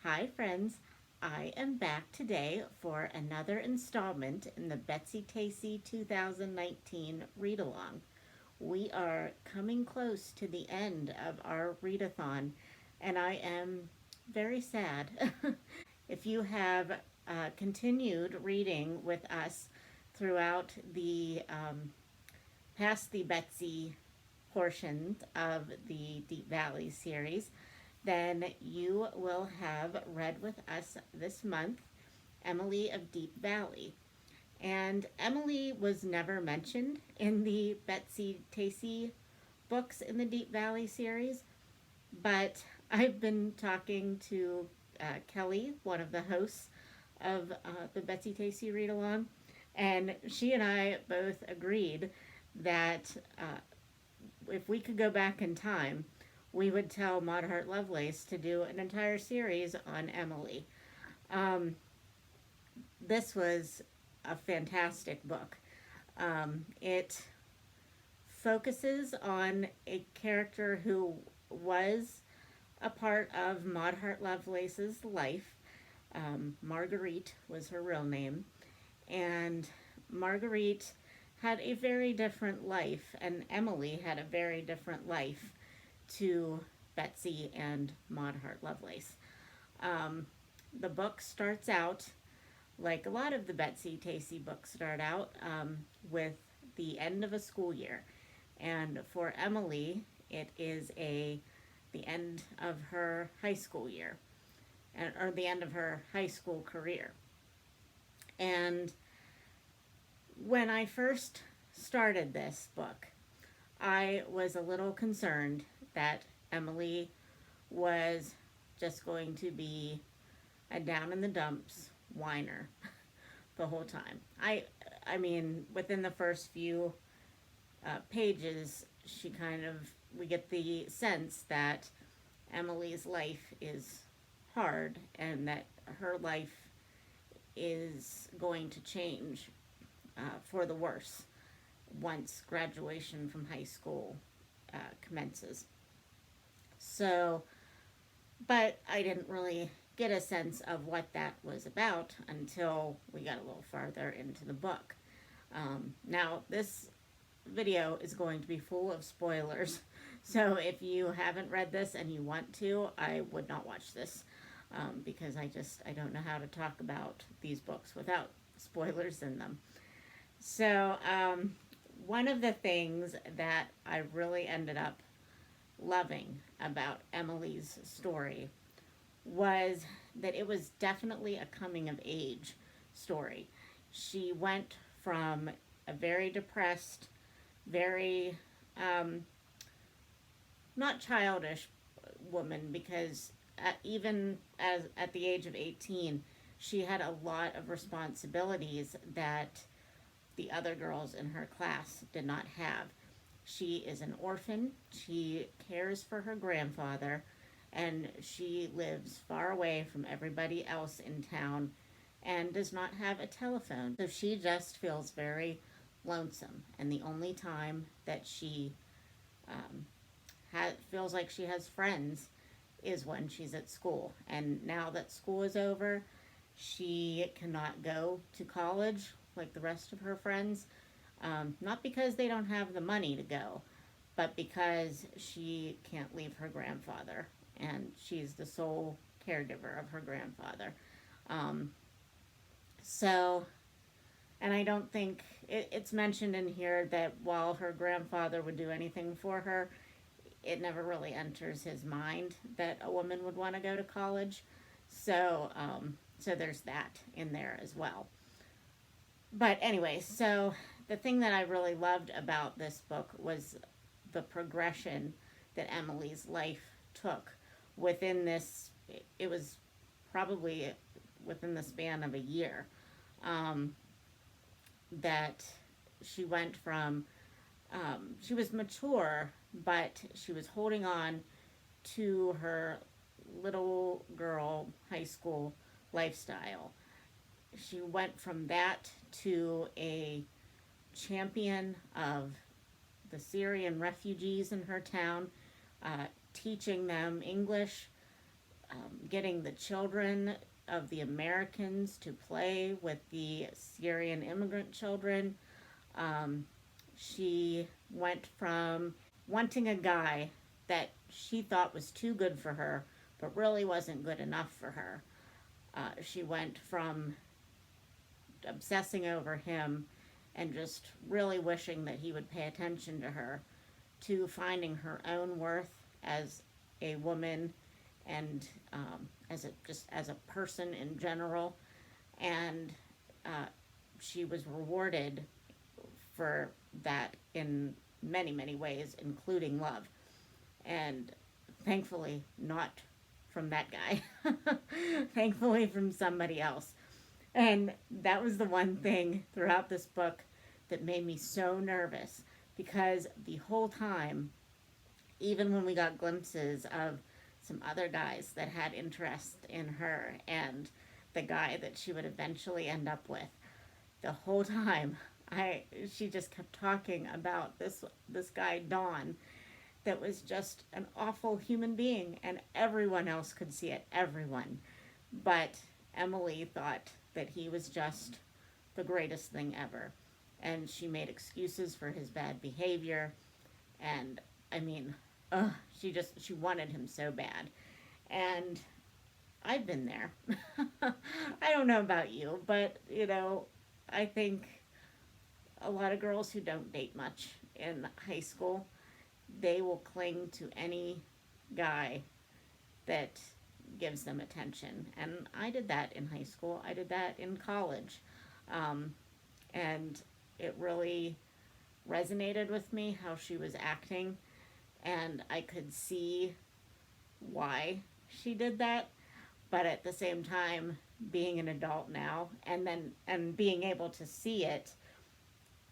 Hi, friends. I am back today for another installment in the Betsy Tacy 2019 read along. We are coming close to the end of our readathon, and I am very sad. If you have continued reading with us throughout past the Betsy portion of the Deep Valley series, then you will have read with us this month Emily of Deep Valley. And Emily was never mentioned in the Betsy Tacy books in the Deep Valley series, but I've been talking to Kelly, one of the hosts of the Betsy Tacy read along, and she and I both agreed that if we could go back in time, we would tell Maud Hart Lovelace to do an entire series on Emily. Um, this was a fantastic book. It focuses on a character who was a part of Maud Hart Lovelace's life. Marguerite was her real name. And Marguerite had a very different life, and Emily had a very different life to Betsy and Maud Hart Lovelace. Um, the book starts out like a lot of the Betsy Tacy books start out with the end of a school year, and for Emily, it is the end of her high school year, or the end of her high school career. And when I first started this book, I was a little concerned that Emily was just going to be a down in the dumps whiner the whole time. I mean, within the first few pages, she kind of we get the sense that Emily's life is hard and that her life is going to change for the worse once graduation from high school commences. So, but I didn't really get a sense of what that was about until we got a little farther into the book. Now, this video is going to be full of spoilers, so if you haven't read this and you want to, I would not watch this because I don't know how to talk about these books without spoilers in them. So, one of the things that I really ended up loving about Emily's story was that it was definitely a coming of age story. She went from a very depressed, very not childish woman, because even as at the age of 18, she had a lot of responsibilities that the other girls in her class did not have. She is an orphan. She cares for her grandfather, and she lives far away from everybody else in town and does not have a telephone. So she just feels very lonesome. And the only time that she um, feels like she has friends is when she's at school. And now that school is over, she cannot go to college like the rest of her friends. Not because they don't have the money to go, but because she can't leave her grandfather, and she's the sole caregiver of her grandfather. Um, so, and I don't think it's mentioned in here that while her grandfather would do anything for her, it never really enters his mind that a woman would want to go to college. So there's that in there as well. But anyway, so the thing that I really loved about this book was the progression that Emily's life took within this. It was probably within the span of a year um, that she went from. She was mature, but she was holding on to her little girl high school lifestyle. She went from that to a champion of the Syrian refugees in her town, teaching them English, getting the children of the Americans to play with the Syrian immigrant children. Um, she went from wanting a guy that she thought was too good for her, but really wasn't good enough for her. She went from obsessing over him and just really wishing that he would pay attention to her, to finding her own worth as a woman and as a just as a person in general. And she was rewarded for that in many, many ways, including love. And thankfully, not from that guy. Thankfully, from somebody else. And that was the one thing throughout this book that made me so nervous, because the whole time, even when we got glimpses of some other guys that had interest in her and the guy that she would eventually end up with, the whole time she just kept talking about this guy Don that was just an awful human being, and everyone else could see it, everyone. But Emily thought that he was just the greatest thing ever. And she made excuses for his bad behavior. And I mean, she wanted him so bad. And I've been there. I don't know about you, but I think a lot of girls who don't date much in high school, they will cling to any guy that gives them attention. And I did that in high school. I did that in college. And it really resonated with me how she was acting. And I could see why she did that. But at the same time, being an adult now and being able to see it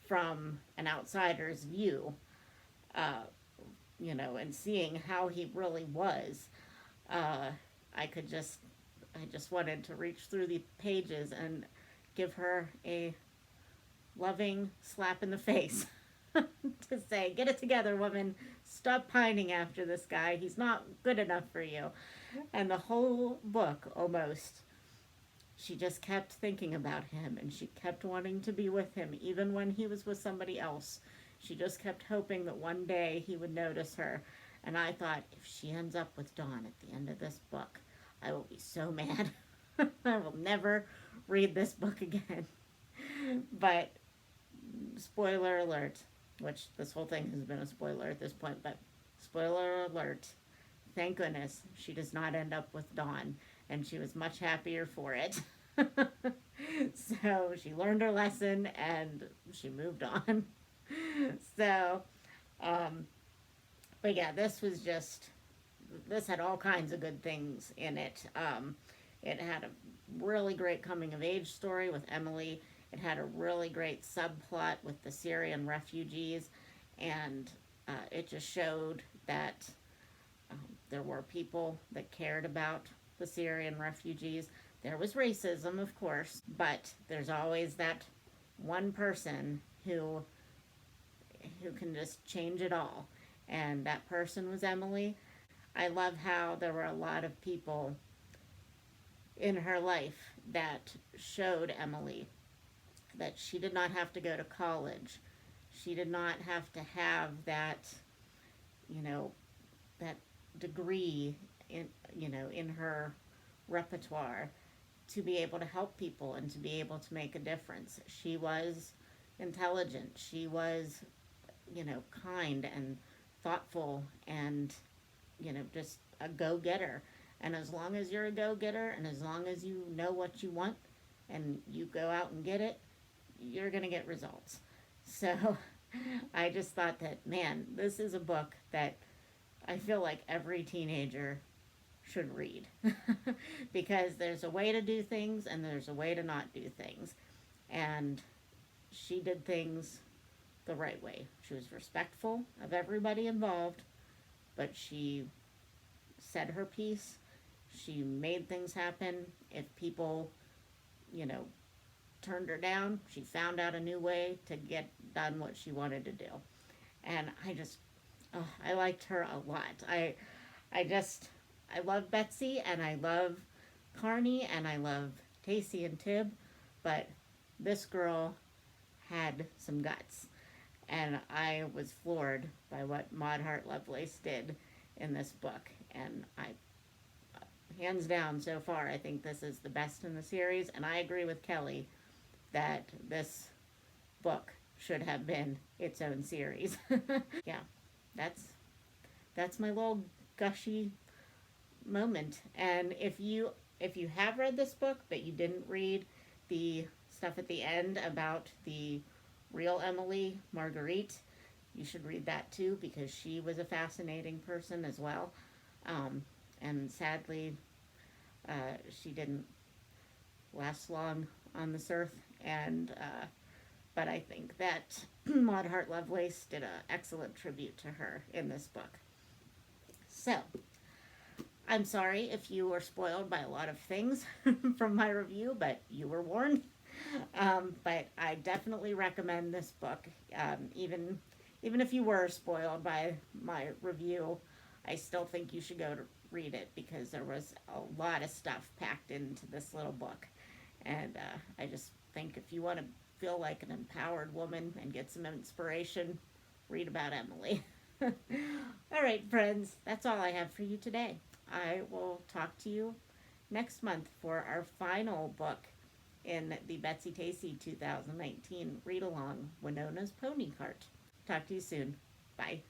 from an outsider's view, and seeing how he really was, I just wanted to reach through the pages and give her a loving slap in the face to say, get it together, woman. Stop pining after this guy. He's not good enough for you. And the whole book, almost, she just kept thinking about him, and she kept wanting to be with him, even when he was with somebody else. She just kept hoping that one day he would notice her. And I thought, if she ends up with Dawn at the end of this book, I will be so mad. I will never read this book again. But, spoiler alert, which this whole thing has been a spoiler at this point, but spoiler alert, thank goodness she does not end up with Dawn, and she was much happier for it. So she learned her lesson and she moved on. So, but yeah, this had all kinds of good things in it. It had a really great coming of age story with Emily. It had a really great subplot with the Syrian refugees, and it just showed that there were people that cared about the Syrian refugees. There was racism, of course, but there's always that one person who can just change it all. And that person was Emily. I love how there were a lot of people in her life that showed Emily that she did not have to go to college. She did not have to have that, that degree in her repertoire to be able to help people and to be able to make a difference. She was intelligent. She was, kind and thoughtful and, just a go-getter. And as long as you're a go-getter and as long as you know what you want and you go out and get it, you're going to get results. So I just thought that, man, this is a book that I feel like every teenager should read. Because there's a way to do things and there's a way to not do things. And she did things the right way. She was respectful of everybody involved, but she said her piece. She made things happen. If people, turned her down, she found out a new way to get done what she wanted to do. And I liked her a lot. I love Betsy and I love Carney and I love Tacy and Tib, but this girl had some guts. And I was floored by what Maud Hart Lovelace did in this book. And I, hands down, so far, I think this is the best in the series. And I agree with Kelly that this book should have been its own series. Yeah, that's that's my little gushy moment. And if you have read this book but you didn't read the stuff at the end about the real Emily Marguerite, you should read that too because she was a fascinating person as well. Um, and sadly, she didn't last long on this earth. And but I think that Maud Hart Lovelace did an excellent tribute to her in this book. So I'm sorry if you were spoiled by a lot of things from my review, but you were warned. But I definitely recommend this book. Even if you were spoiled by my review, I still think you should go to read it because there was a lot of stuff packed into this little book. And I just think if you want to feel like an empowered woman and get some inspiration, read about Emily. All right, friends, that's all I have for you today. I will talk to you next month for our final book in the Betsy Tacy 2019 read along, Winona's Pony Cart. Talk to you soon. Bye.